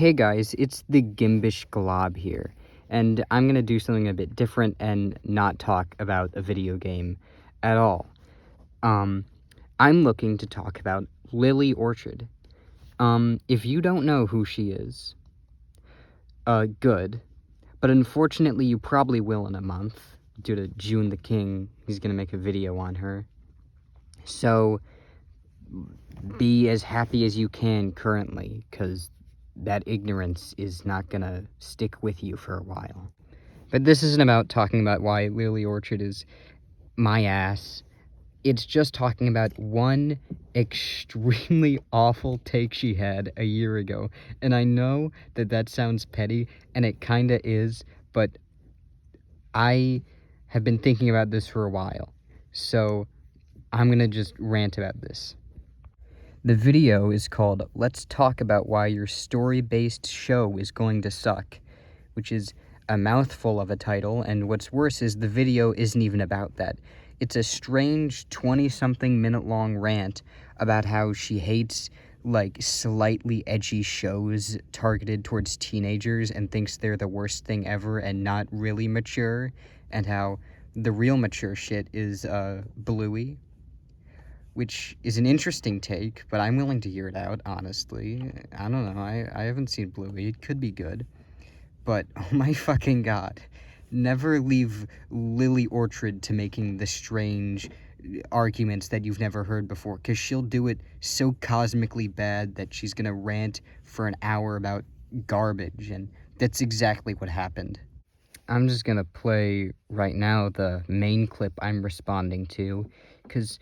Hey guys, it's the Gimbish Glob here, and I'm gonna do something a bit different and not talk about a video game at all. I'm looking to talk about Lily Orchard. If you don't know who she is, good, but unfortunately you probably will in a month, due to June the King. He's gonna make a video on her. So, be as happy as you can currently, because that ignorance is not gonna stick with you for a while. But this isn't about talking about why Lily Orchard is my ass. It's just talking about one extremely awful take she had a year ago. And I know that sounds petty, and it kinda is, but I have been thinking about this for a while. So I'm gonna just rant about this. The video is called Let's Talk About Why Your Story-Based Show is Going to Suck, which is a mouthful of a title, and what's worse is the video isn't even about that. It's a strange 20-something minute long rant about how she hates, slightly edgy shows targeted towards teenagers and thinks they're the worst thing ever and not really mature, and how the real mature shit is, Bluey. Which is an interesting take, but I'm willing to hear it out, honestly. I don't know, I haven't seen Bluey. It could be good. But, oh my fucking god. Never leave Lily Orchard to making the strange arguments that you've never heard before, because she'll do it so cosmically bad that she's gonna rant for an hour about garbage, and that's exactly what happened. I'm just gonna play, right now, the main clip I'm responding to, because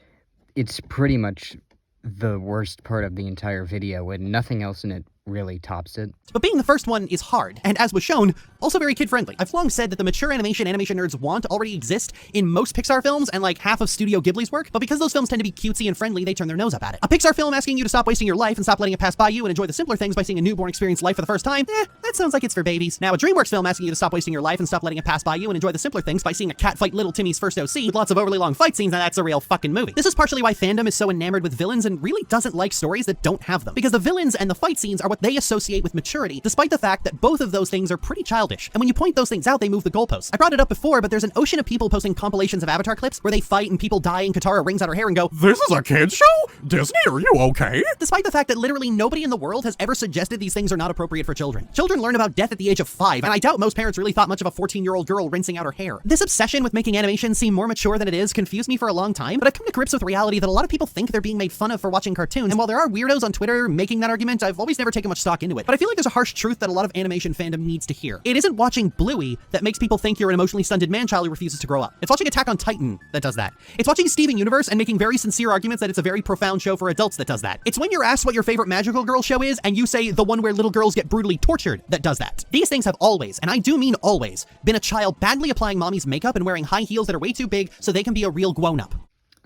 it's pretty much the worst part of the entire video, and nothing else in it really tops it. But being the first one is hard, and as was shown, also very kid-friendly. I've long said that the mature animation nerds want already exist in most Pixar films and half of Studio Ghibli's work, but because those films tend to be cutesy and friendly, they turn their nose up at it. A Pixar film asking you to stop wasting your life and stop letting it pass by you and enjoy the simpler things by seeing a newborn experience life for the first time, that sounds like it's for babies. Now, a DreamWorks film asking you to stop wasting your life and stop letting it pass by you and enjoy the simpler things by seeing a cat fight Little Timmy's first OC with lots of overly long fight scenes, and that's a real fucking movie. This is partially why fandom is so enamored with villains and really doesn't like stories that don't have them, because the villains and the fight scenes are what they associate with maturity, despite the fact that both of those things are pretty childish. And when you point those things out, they move the goalposts. I brought it up before, but there's an ocean of people posting compilations of Avatar clips where they fight and people die and Katara wrings out her hair and go, "This is a kid's show? Disney, are you okay?" Despite the fact that literally nobody in the world has ever suggested these things are not appropriate for children. Children learn about death at the age of 5, and I doubt most parents really thought much of a 14-year-old girl rinsing out her hair. This obsession with making animation seem more mature than it is confused me for a long time, but I've come to grips with reality that a lot of people think they're being made fun of for watching cartoons, and while there are weirdos on Twitter making that argument, I've always never taken much stock into it. But I feel like there's a harsh truth that a lot of animation fandom needs to hear. It isn't watching Bluey that makes people think you're an emotionally stunted man-child who refuses to grow up. It's watching Attack on Titan that does that. It's watching Steven Universe and making very sincere arguments that it's a very profound show for adults that does that. It's when you're asked what your favorite magical girl show is and you say the one where little girls get brutally tortured that does that. These things have always, and I do mean always, been a child badly applying mommy's makeup and wearing high heels that are way too big so they can be a real grown-up.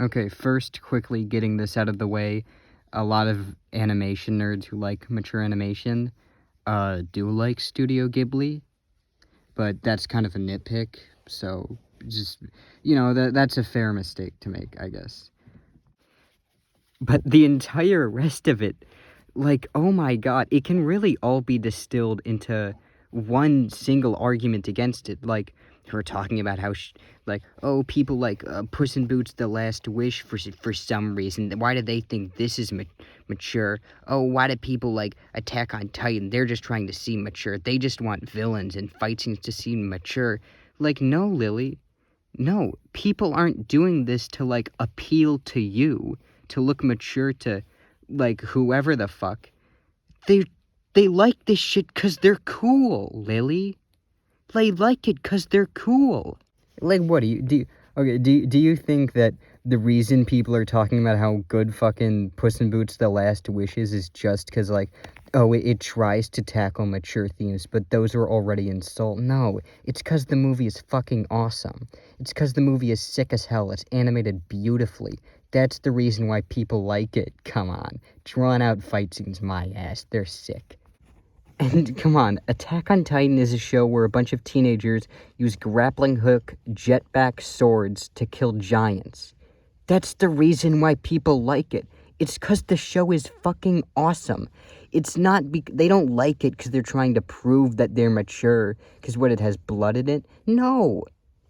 Okay, first, quickly getting this out of the way, a lot of animation nerds who like mature animation do like Studio Ghibli, but that's kind of a nitpick, so just, that's a fair mistake to make, I guess. But the entire rest of it, oh my god, it can really all be distilled into one single argument against it, her talking about how, people like Puss in Boots: The Last Wish for some reason. Why do they think this is mature? Oh, why do people like Attack on Titan? They're just trying to seem mature. They just want villains and fight scenes to seem mature. No, Lily. No, people aren't doing this to, appeal to you, to look mature to, whoever the fuck. They like this shit because they're cool, Lily. They like it because they're cool. What do you think that the reason people are talking about how good fucking Puss in Boots: The Last Wish is just because, it tries to tackle mature themes, but those are already installed? No, it's because the movie is fucking awesome. It's because the movie is sick as hell. It's animated beautifully. That's the reason why people like it. Come on. Drawn out fight scenes, my ass. They're sick. And come on, Attack on Titan is a show where a bunch of teenagers use grappling hook, jetpack swords to kill giants. That's the reason why people like it. It's because the show is fucking awesome. It's not, they don't like it because they're trying to prove that they're mature, because what, it has blood in it? No.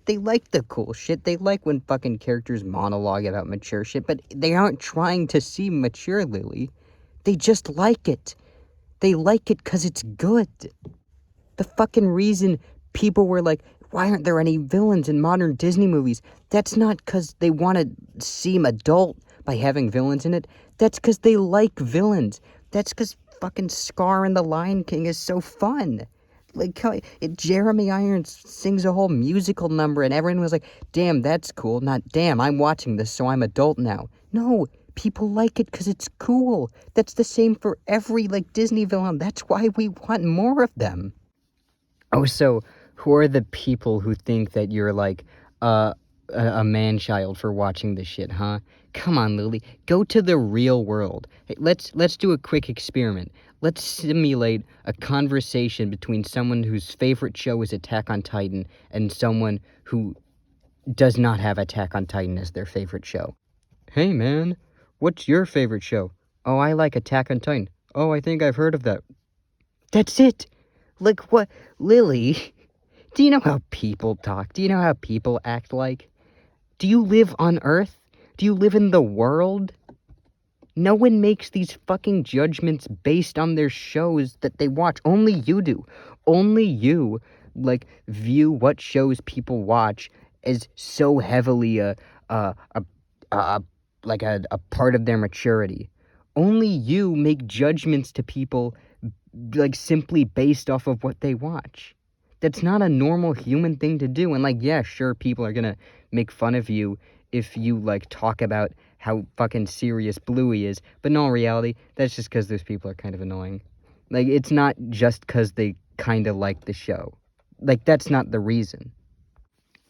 They like the cool shit. They like when fucking characters monologue about mature shit, but they aren't trying to seem mature, Lily. They just like it. They like it because it's good. The fucking reason people were like, why aren't there any villains in modern Disney movies? That's not because they want to seem adult by having villains in it. That's because they like villains. That's because fucking Scar and the Lion King is so fun. Like, Jeremy Irons sings a whole musical number, and everyone was like, damn, that's cool. Not, damn, I'm watching this, so I'm adult now. No, people like it because it's cool. That's the same for every, Disney villain. That's why we want more of them. Oh, so who are the people who think that you're, a man-child for watching this shit, huh? Come on, Lily. Go to the real world. Hey, let's do a quick experiment. Let's simulate a conversation between someone whose favorite show is Attack on Titan and someone who does not have Attack on Titan as their favorite show. Hey, man, what's your favorite show? Oh, I like Attack on Titan. Oh, I think I've heard of that. That's it. What? Lily, do you know how people talk? Do you know how people act like? Do you live on Earth? Do you live in the world? No one makes these fucking judgments based on their shows that they watch. Only you do. Only you, view what shows people watch as so heavily a part of their maturity. Only you make judgments to people, simply based off of what they watch. That's not a normal human thing to do. And, yeah, sure, people are gonna make fun of you if you, talk about how fucking serious Bluey is. But in all reality, that's just because those people are kind of annoying. It's not just because they kind of like the show. That's not the reason.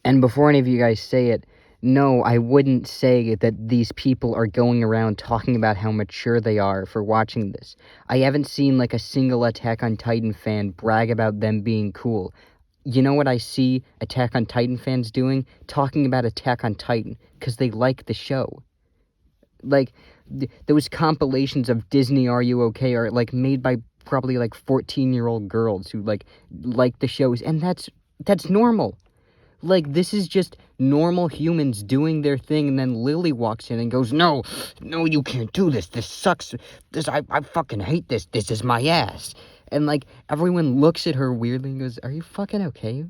And before any of you guys say it, no, I wouldn't say that these people are going around talking about how mature they are for watching this. I haven't seen, a single Attack on Titan fan brag about them being cool. You know what I see Attack on Titan fans doing? Talking about Attack on Titan, because they like the show. Those compilations of Disney Are You Okay are, made by probably, 14-year-old girls who, like the shows, and that's normal. This is just normal humans doing their thing, and then Lily walks in and goes, no, you can't do this. This sucks. I fucking hate this. This is my ass. And, everyone looks at her weirdly and goes, are you fucking okay?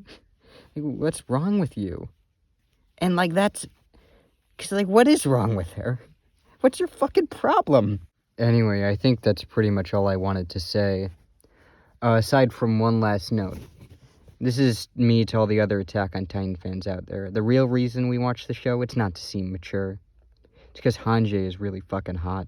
What's wrong with you? And, that's... Because, what is wrong with her? What's your fucking problem? Anyway, I think that's pretty much all I wanted to say. Aside from one last note. This is me to all the other Attack on Titan fans out there. The real reason we watch the show, it's not to seem mature. It's because Hanji is really fucking hot.